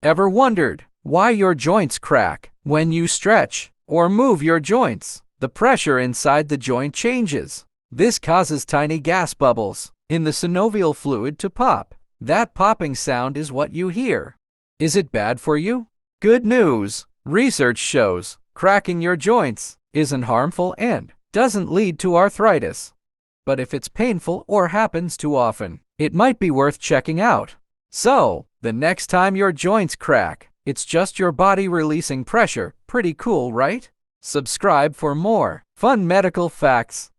Ever wondered why your joints crack when you stretch or move your joints? The pressure inside the joint changes. This causes tiny gas bubbles in the synovial fluid to pop. That popping sound is what you hear. Is it bad for you? Good news! Research shows cracking your joints isn't harmful and doesn't lead to arthritis. But if it's painful or happens too often, it might be worth checking out. So, the next time your joints crack, it's just your body releasing pressure. Pretty cool, right? Subscribe for more fun medical facts.